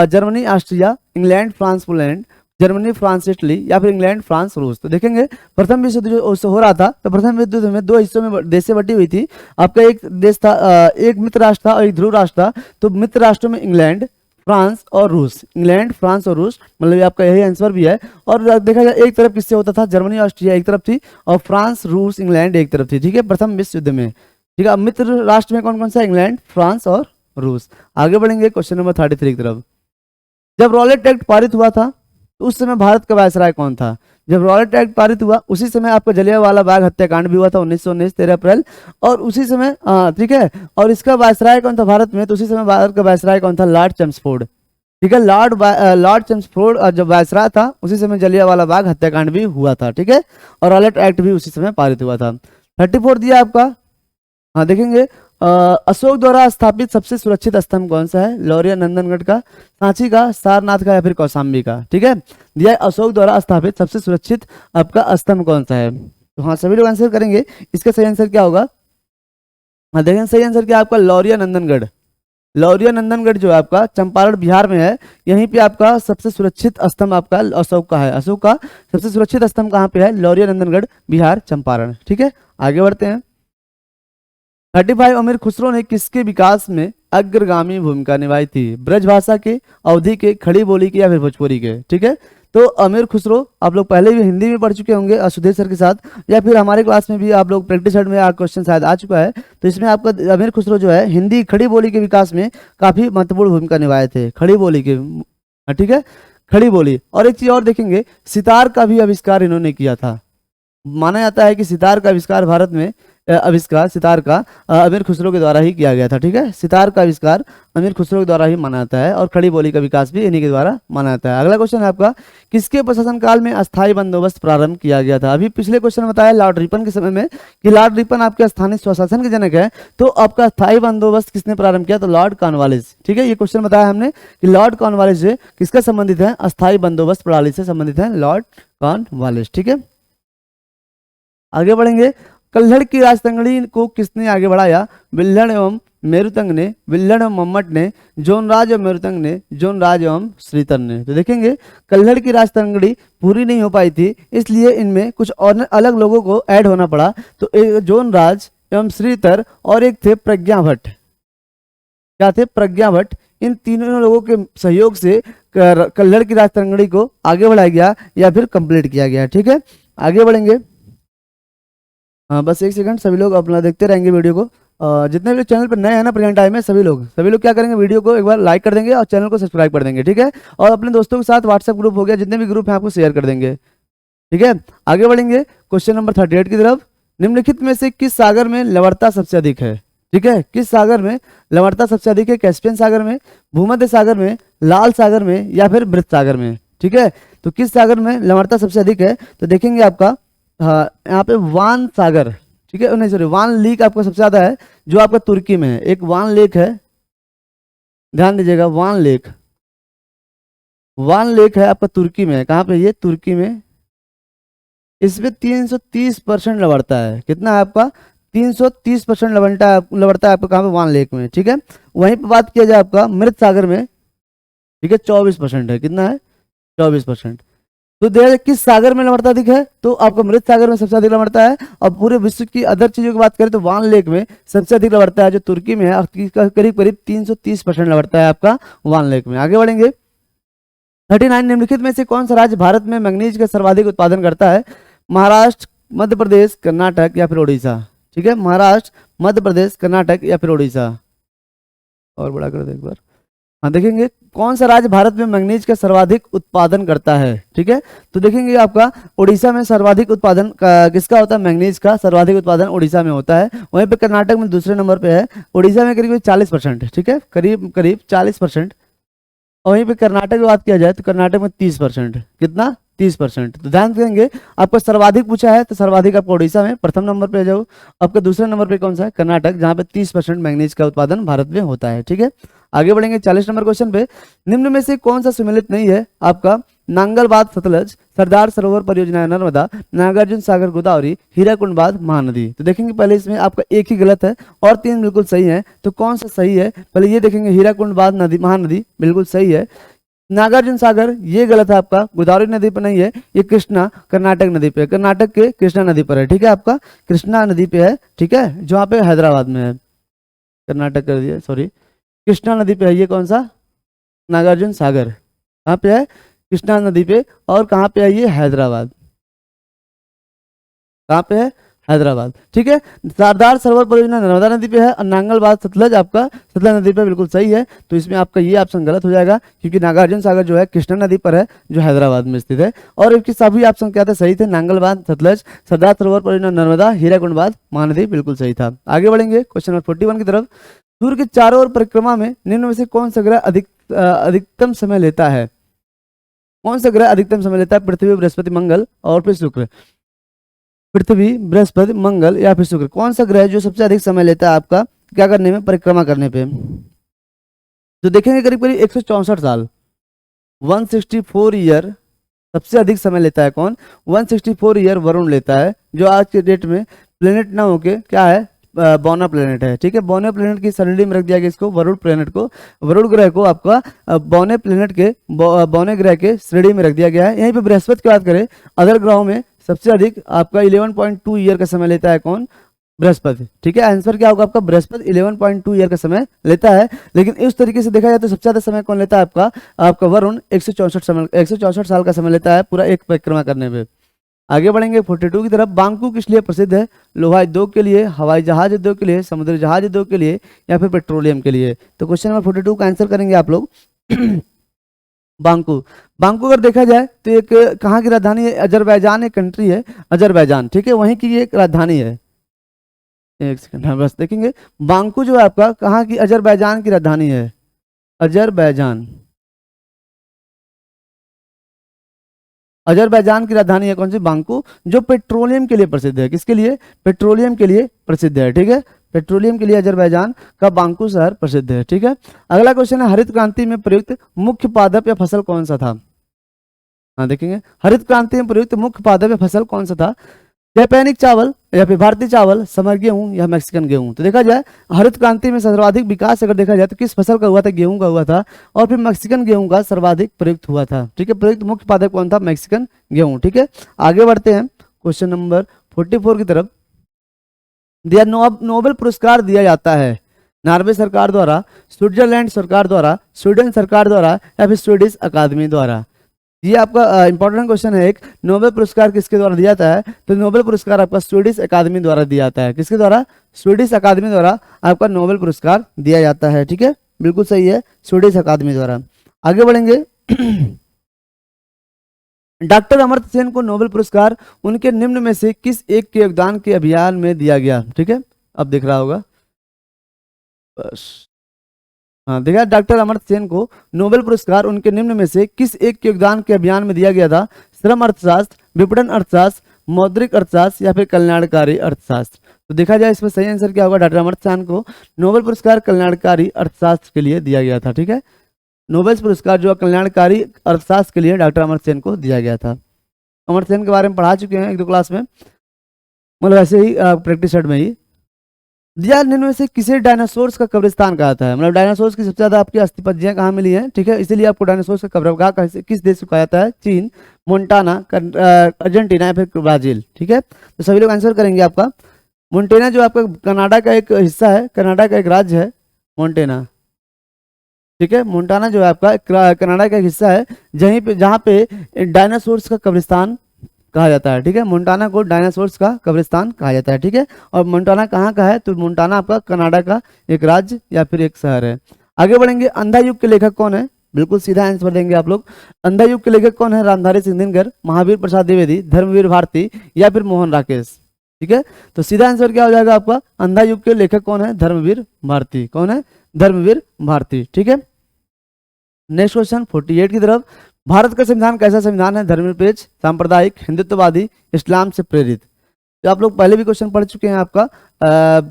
Germany, Austria, England, France, Poland, Germany, France, Italy, या फिर इंग्लैंड, फ्रांस, रूस। तो देखेंगे प्रथम विश्व युद्ध जो हो रहा था, तो प्रथम विश्व युद्ध में दो हिस्सों में देशें बटी हुई थी। आपका एक देश था, एक मित्र राष्ट्र था और एक ध्रुव राष्ट्र था। तो मित्र राष्ट्रों में इंग्लैंड, फ्रांस और रूस, इंग्लैंड, फ्रांस और रूस, मतलब आपका यही आंसर भी है। और देखा जाए एक तरफ किससे होता था, जर्मनी ऑस्ट्रिया एक तरफ थी और फ्रांस, रूस, इंग्लैंड एक तरफ थी। ठीक है, प्रथम विश्व युद्ध में। ठीक है, अब मित्र राष्ट्र में कौन कौन सा? इंग्लैंड, फ्रांस और रूस। आगे बढ़ेंगे क्वेश्चन नंबर 33 की तरफ। जब रॉलेट एक्ट पारित हुआ था तो उस समय भारत का वायसराय कौन था? जब रॉलेट एक्ट पारित हुआ उसी समय आपका जलियांवाला बाग हत्याकांड भी हुआ था 1919 13 अप्रैल, और उसी समय ठीक है, और इसका वायसराय कौन था भारत में? तो उसी समय भारत का वायसराय कौन था? Lord Chelmsford. ठीक है, लॉर्ड चेम्सफोर्ड जब वायसराय था उसी समय जलियांवाला बाग हत्याकांड भी हुआ था। ठीक है, और रॉलेट एक्ट भी उसी समय पारित हुआ था। 34 दिया आपका। हाँ देखेंगे, अशोक द्वारा स्थापित सबसे सुरक्षित स्तंभ कौन सा है? लौरिया नंदनगढ़ का, सांची का, सारनाथ का, या फिर कौशाम्बी का। ठीक है, दिया अशोक द्वारा स्थापित सबसे सुरक्षित आपका स्तंभ कौन सा है? तो हाँ सभी लोग आंसर करेंगे। इसका सही आंसर क्या होगा? हाँ देखें, सही आंसर क्या आपका? लौरिया नंदनगढ़। लौरिया नंदनगढ़ जो है आपका चंपारण बिहार में है, यहीं पे आपका सबसे सुरक्षित स्तंभ आपका अशोक का है। अशोक का सबसे सुरक्षित स्तंभ कहाँ पे है? लौरिया नंदनगढ़, बिहार, चंपारण। ठीक है, आगे बढ़ते हैं। 35 अमीर खुसरो ने किसके विकास में अग्रगामी भूमिका निभाई थी? ब्रजभाषा के, अवधी के, खड़ी बोली के, या फिर भोजपुरी के। ठीक है, तो अमीर खुसरो आप लोग पहले भी हिंदी में पढ़ चुके होंगे सुधीर सर के साथ, या फिर हमारे क्लास में भी आप लोग प्रैक्टिस सेट में क्वेश्चन शायद आ चुका है। तो इसमें आपका अमीर खुसरो जो है हिंदी खड़ी बोली के विकास में काफी महत्वपूर्ण भूमिका निभाए थे, खड़ी बोली के। ठीक है, खड़ी बोली। और एक चीज और देखेंगे, सितार का भी आविष्कार इन्होंने किया था। माना जाता है कि सितार का आविष्कार भारत में आविष्कार सितार का अमीर खुसरो के द्वारा ही किया गया था। ठीक है, सितार का आविष्कार अमीर खुसरो के द्वारा ही माना जाता है, और खड़ी बोली का विकास भी इन्हीं के द्वारा माना जाता है। अगला क्वेश्चन है आपका, किसके प्रशासन काल में अस्थायी बंदोबस्त प्रारंभ किया गया था? अभी पिछले क्वेश्चन में बताया लॉर्ड रिपन के समय में कि लॉर्ड रिपन आपके स्थानीय स्वशासन के जनक है, तो आपका अस्थायी बंदोबस्त किसने प्रारंभ किया? तो लॉर्ड कॉर्नवालिस। ठीक है, ये क्वेश्चन बताया हमने कि लॉर्ड कॉर्नवालिस जो किसका संबंधित है? अस्थायी बंदोबस्त प्रणाली से संबंधित है लॉर्ड कॉर्नवालिस। ठीक है, आगे बढ़ेंगे। कल्हड़ की राजतंगड़ी को किसने आगे बढ़ाया? विल्हड़ एवं मेरुतंग ने, विल्हड़ एवं मम्मट ने, जोनराज एवं मेरुतंग ने, जोनराज एवं श्रीतर ने। तो देखेंगे कल्हड़ की राजतंगड़ी पूरी नहीं हो पाई थी, इसलिए इनमें कुछ और अलग लोगों को ऐड होना पड़ा। तो एक जोनराज एवं श्रीतर और एक थे प्रज्ञा भट्ट। क्या थे? प्रज्ञा भट्ट। इन तीनों लोगों के सहयोग से कल्हड़ की राजतंगड़ी को आगे बढ़ाया गया या फिर कंप्लीट किया गया। ठीक है, आगे बढ़ेंगे। हाँ बस एक सेकंड, सभी लोग अपना देखते रहेंगे वीडियो को। जितने भी चैनल पर नए हैं ना प्रेजेंट टाइम में, सभी लोग क्या करेंगे? वीडियो को एक बार लाइक कर देंगे और चैनल को सब्सक्राइब कर देंगे। ठीक है, और अपने दोस्तों के साथ व्हाट्सएप ग्रुप हो गया, जितने भी ग्रुप हैं आपको शेयर कर देंगे। ठीक है, आगे बढ़ेंगे क्वेश्चन नंबर 38 की तरफ। निम्नलिखित में से किस सागर में लवणता सबसे अधिक है? ठीक है, किस सागर में लवणता सबसे अधिक है? कैस्पियन सागर में, भूमध्य सागर में, लाल सागर में, या फिर मृत सागर में। ठीक है, तो किस सागर में लवणता सबसे अधिक है? तो देखेंगे आपका यहाँ पे वान सागर। ठीक है, नहीं सॉरी, वान लेक आपका सबसे ज्यादा है, जो आपका तुर्की में है। एक वान लेक है, ध्यान दीजिएगा, वान लेक है आपका तुर्की में। कहाँ पे? ये तुर्की में। इसमें 330% लवणता है। कितना है आपका? 330% लवणता है आपका कहाँ पे? वान लेक में। ठीक है, वहीं पे बात किया जाए आपका मृत सागर में, ठीक है, 24% है। कितना है? 24%। तो देखिए किस सागर में लवणता अधिक है? तो आपका मृत सागर में सबसे अधिक लवणता है। और पूरे विश्व की अदर चीजों की बात करें तो वान लेक में सबसे अधिक लवणता है, जो तुर्की में है, और करीब करीब 330% लवणता है आपका वान लेक में। आगे बढ़ेंगे। 39 निम्नलिखित में से कौन सा राज्य भारत में मैग्नीज का सर्वाधिक उत्पादन करता है? महाराष्ट्र, मध्य प्रदेश, कर्नाटक, या फिर उड़ीसा। ठीक है, महाराष्ट्र, मध्य प्रदेश, कर्नाटक, या फिर उड़ीसा। और बड़ा कर दे एक बार। हाँ देखेंगे कौन सा राज्य भारत में मैग्नीज का सर्वाधिक उत्पादन करता है। ठीक है, तो देखेंगे आपका उड़ीसा में सर्वाधिक उत्पादन किसका होता है? मैग्नीज का सर्वाधिक उत्पादन उड़ीसा में होता है। वहीं पे कर्नाटक में दूसरे नंबर पे है। उड़ीसा में करीब 40%। ठीक है, करीब 40%। और वहीं पे कर्नाटक की बात किया जाए तो कर्नाटक में 30%। कितना? 30%। तो ध्यान देंगे, आपको सर्वाधिक पूछा है तो सर्वाधिक आपको उड़ीसा में प्रथम नंबर पे जाओ। आपका दूसरे नंबर पे कौन सा है? कर्नाटक, जहाँ पे 30% मैग्नीज का उत्पादन भारत में होता है। ठीक है, आगे बढ़ेंगे 40 नंबर क्वेश्चन पे। निम्न में से कौन सा सुमेलित नहीं है? आपका नांगल बांध सतलज, सरदार सरोवर परियोजना नर्मदा, नागार्जुन सागर गोदावरी, हीराकुंड बांध महानदी। तो देखेंगे पहले इसमें आपका एक ही गलत है और 3 बिल्कुल सही है। तो कौन सा सही है, पहले ये देखेंगे। हीराकुंड बांध नदी महानदी बिल्कुल सही है। नागार्जुन सागर ये गलत है आपका, गोदावरी नदी पर नहीं है, ये कृष्णा कर्नाटक नदी पे, कर्नाटक के कृष्णा नदी पर है, ठीक है, आपका कृष्णा नदी पे है, ठीक है, जो यहाँ पे हैदराबाद में है, कर्नाटक कर दिया सॉरी, कृष्णा नदी पे है। ये कौन सा, नागार्जुन सागर कहाँ पे है, कृष्णा नदी पे। और कहाँ पे है ये, हैदराबाद, कहाँ पे है, हैदराबाद, ठीक है। सरदार सरोवर परियोजना नर्मदा नदी पे है और नांगल बांध सतलज आपका सतलज नदी पे बिल्कुल सही है। तो इसमें आपका ये ऑप्शन गलत हो जाएगा, क्योंकि नागार्जुन सागर जो है कृष्णा नदी पर है, जो हैदराबाद में स्थित है। और इसके सभी ऑप्शन क्या थे, सही थे। नांगल बांध सतलज, सरदार सरोवर परियोजना नर्मदा, हीराकुंड बांध महानदी बिल्कुल सही था। आगे बढ़ेंगे क्वेश्चन नंबर 41 की तरफ। सूर्य के चारों ओर परिक्रमा में निम्न में से कौन सा ग्रह अधिकतम समय लेता है, कौन सा ग्रह अधिकतम समय लेता है, पृथ्वी, बृहस्पति, मंगल और फिर शुक्र। पृथ्वी, बृहस्पति, मंगल या फिर शुक्र, कौन सा ग्रह जो सबसे अधिक समय लेता है आपका क्या करने में, परिक्रमा करने पे। तो देखेंगे करीब करीब 164 साल, 164 ईयर सबसे अधिक समय लेता है कौन, 164 ईयर वरुण लेता है, जो आज के डेट में प्लेनेट ना होके क्या है, बौना प्लेनेट है, ठीक है। बौने प्लेनेट की श्रेणी में रख दिया गया इसको, वरुण प्लेनेट को, वरुण ग्रह को आपका बौने प्लेनेट के बौने ग्रह के श्रेणी में रख दिया गया है। यहीं पे बृहस्पति की बात करें, अदर ग्रहों में सबसे अधिक आपका 11.2 ईयर का समय लेता है कौन, बृहस्पति, ठीक है। आंसर क्या होगा आपका, बृहस्पति 11.2 ईयर का समय लेता है। लेकिन इस तरीके से देखा जाए तो सबसे ज्यादा समय कौन लेता है आपका वरुण, 164 साल का समय लेता है पूरा एक परिक्रमा करने में। आगे बढ़ेंगे 42 की तरफ। बांकू किस लिए प्रसिद्ध है, लोहा उद्योग के लिए, हवाई जहाज उद्योग के लिए, समुद्री जहाज उद्योग के लिए या फिर पेट्रोलियम के लिए। तो क्वेश्चन नंबर 42 का आंसर करेंगे आप लोग। बांकू, बांकू अगर देखा जाए तो एक कहाँ की राजधानी है, अजरबैजान एक कंट्री है, अजरबैजान, ठीक है, वहीं की ये एक राजधानी है। एक सेकंड, हाँ बस देखेंगे, बांकू जो है आपका कहाँ की, अजरबैजान की राजधानी है, अजरबैजान, अजरबैजान की राजधानी है कौन सी, बांकू, जो पेट्रोलियम के लिए प्रसिद्ध है। किसके लिए, पेट्रोलियम के लिए प्रसिद्ध है, ठीक है, पेट्रोलियम के लिए अजरबैजान का बांकू शहर प्रसिद्ध है, ठीक है। अगला क्वेश्चन है, हरित क्रांति में प्रयुक्त मुख्य पादप या फसल कौन सा था। हाँ देखेंगे, हरित क्रांति में प्रयुक्त मुख्य पादप या फसल कौन सा था, जापानिक चावल या फिर भारतीय चावल, समर गेहूं या मैक्सिकन गेहूं। तो देखा जाए हरित क्रांति में सर्वाधिक विकास अगर देखा जाए तो किस फसल का हुआ था, गेहूं का हुआ था, और फिर मैक्सिकन गेहूं का सर्वाधिक प्रयुक्त हुआ था, ठीक है। प्रयुक्त मुख्य पादप कौन था, मैक्सिकन गेहूं, ठीक है। आगे बढ़ते हैं क्वेश्चन नंबर 44 की तरफ। दिया नोबेल पुरस्कार दिया जाता है नॉर्वे सरकार द्वारा, स्विट्जरलैंड सरकार द्वारा, स्वीडन सरकार द्वारा या फिर स्वीडिश अकादमी द्वारा। ये आपका इंपॉर्टेंट क्वेश्चन है। एक नोबेल पुरस्कार किसके द्वारा दिया जाता है, तो नोबेल पुरस्कार आपका स्वीडिश अकादमी द्वारा दिया जाता है। किसके द्वारा, स्वीडिश अकादमी द्वारा आपका नोबेल पुरस्कार दिया जाता है, ठीक है, बिल्कुल सही है, स्वीडिश अकादमी द्वारा। आगे बढ़ेंगे। डॉक्टर अमर्त्य सेन को नोबेल पुरस्कार उनके निम्न में से किस एक के योगदान के अभियान में दिया गया, ठीक है, अब दिख रहा होगा बस, हाँ देखा, डॉक्टर अमर्त्य सेन को नोबेल पुरस्कार उनके निम्न में से किस एक के योगदान के अभियान में दिया गया था, श्रम अर्थशास्त्र, विपणन अर्थशास्त्र, मौद्रिक अर्थशास्त्र या फिर कल्याणकारी अर्थशास्त्र। तो देखा जाए इसमें सही आंसर क्या होगा, डॉक्टर अमर्त्य सेन को नोबेल पुरस्कार कल्याणकारी अर्थशास्त्र के लिए दिया गया था, ठीक है। नोबेल पुरस्कार जो कल्याणकारी अर्थशास्त्र के लिए डॉक्टर अमर्त्य सेन को दिया गया था। अमर्त्य सेन के बारे में पढ़ा चुके हैं 1-2 क्लास में, मतलब ऐसे ही प्रैक्टिस सेट में ही। दिया निम्न में से किसे डायनासोर्स का कब्रिस्तान कहा जाता है, मतलब डायनासोर्स की सबसे ज्यादा आपकी अस्थिपज्जियां कहाँ मिली हैं, ठीक है, इसीलिए आपको डायनासोर्स का कब्रगाह किस देश को कहा जाता है, चीन, मोन्टाना, अर्जेंटीना या फिर ब्राजील, ठीक है। तो सभी लोग आंसर करेंगे आपका। मोन्टेना जो आपका कनाडा का एक हिस्सा है, कनाडा का एक राज्य है मोन्टेना, ठीक है। मोन्टाना जो है आपका कनाडा का एक हिस्सा है, जहाँ पे डायनासोर्स का कब्रिस्तान कहा जाता है, ठीक है। मोन्टाना को डायनासोर्स का कब्रिस्तान कहा जाता है, ठीक है। और मोन्टाना कहाँ का है, तो मोन्टाना आपका कनाडा का एक राज्य या फिर एक शहर है। आगे बढ़ेंगे, अंधा युग के लेखक कौन है, बिल्कुल सीधा आंसर देंगे आप लोग। अंधा युग के लेखक कौन है, रामधारी सिंह दिनकर, महावीर प्रसाद द्विवेदी, धर्मवीर भारती या फिर मोहन राकेश, ठीक है। तो सीधा आंसर क्या हो जाएगा आपका, अंधा युग के लेखक कौन है, धर्मवीर भारती, कौन है, धर्मवीर भारती, ठीक है। नेक्स्ट क्वेश्चन 48 की तरफ। भारत का संविधान कैसा संविधान है, धर्मनिरपेक्ष, सांप्रदायिक, हिंदुत्ववादी, इस्लाम से प्रेरित। तो आप लोग पहले भी क्वेश्चन पढ़ चुके हैं आपका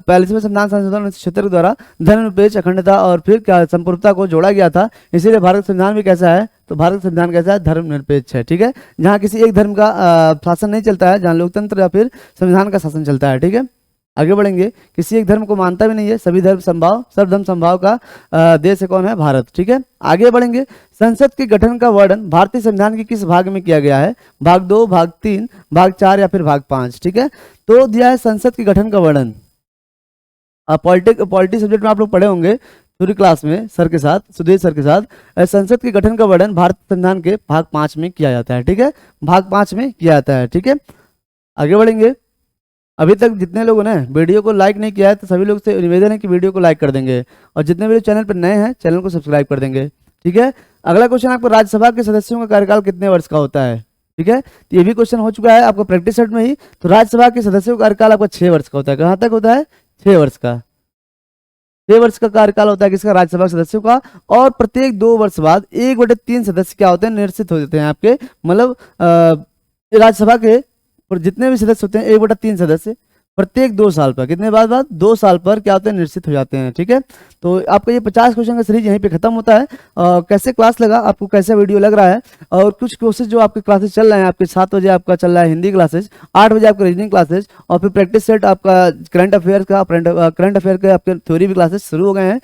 45वें संविधान संशोधन 1976 के द्वारा धर्मनिरपेक्ष, अखंडता और फिर क्या संप्रभुता को जोड़ा गया था, इसीलिए भारत संविधान भी कैसा है, तो भारत का संविधान कैसा है, धर्मनिरपेक्ष है। ठीक है, जहाँ किसी एक धर्म का शासन नहीं चलता है, जहाँ लोकतंत्र या फिर संविधान का शासन चलता है। ठीक है, आगे बढ़ेंगे, किसी एक धर्म को मानता भी नहीं है, सभी धर्म संभाव, सर्वधर्म संभाव का देश है, कौन है, भारत। ठीक है, आगे बढ़ेंगे, संसद के गठन का वर्णन भारतीय संविधान के किस भाग में किया गया है, भाग 2, भाग 3, भाग 4 या फिर भाग 5। ठीक है, तो दिया है संसद के गठन का वर्णन। पॉलिटिक्स सब्जेक्ट में आप लोग पढ़े होंगे पूरी क्लास में सर के साथ, सुधीर सर के साथ। संसद के गठन का वर्णन भारतीय संविधान के भाग 5 में किया जाता है। ठीक है, भाग 5 में किया जाता है। ठीक है, आगे बढ़ेंगे, अभी तक जितने लोगों ने वीडियो को लाइक नहीं किया है तो सभी लोग से निवेदन है कि वीडियो को लाइक कर देंगे, और जितने भी चैनल पर नए हैं चैनल को सब्सक्राइब कर देंगे। ठीक है, अगला क्वेश्चन आपको, राज्यसभा के सदस्यों का कार्यकाल कितने वर्ष का होता है। ठीक है, तो ये भी क्वेश्चन हो चुका है आपको प्रैक्टिस सेट में ही। तो राज्यसभा के सदस्यों का कार्यकाल आपका 6 वर्ष का होता है। कहाँ तक होता है, 6 वर्ष का। 6 वर्ष का कार्यकाल होता है किसका, राज्यसभा के सदस्यों का। और प्रत्येक 2 वर्ष बाद 1/3 सदस्य क्या होते हैं, निर्वाचित हो जाते हैं आपके, मतलब राज्यसभा के और जितने भी सदस्य होते हैं 1/3 सदस्य प्रत्येक 2 साल पर, कितने बाद 2 साल पर क्या होते हैं, निश्चित हो जाते हैं। ठीक है, तो आपका ये 50 क्वेश्चन का सीरीज यहीं पे खत्म होता है। कैसे क्लास लगा आपको, कैसा वीडियो लग रहा है, और कुछ क्लासेस जो आपके क्लासेस चल रहे हैं, आपके 7 बजे आपका चल रहा है हिंदी क्लासेस, 8 बजे आपका रीजनिंग क्लासेस, और फिर प्रैक्टिस सेट आपका करंट अफेयर का, करंट अफेयर के आपके थ्योरी भी क्लासेस शुरू हो गए हैं।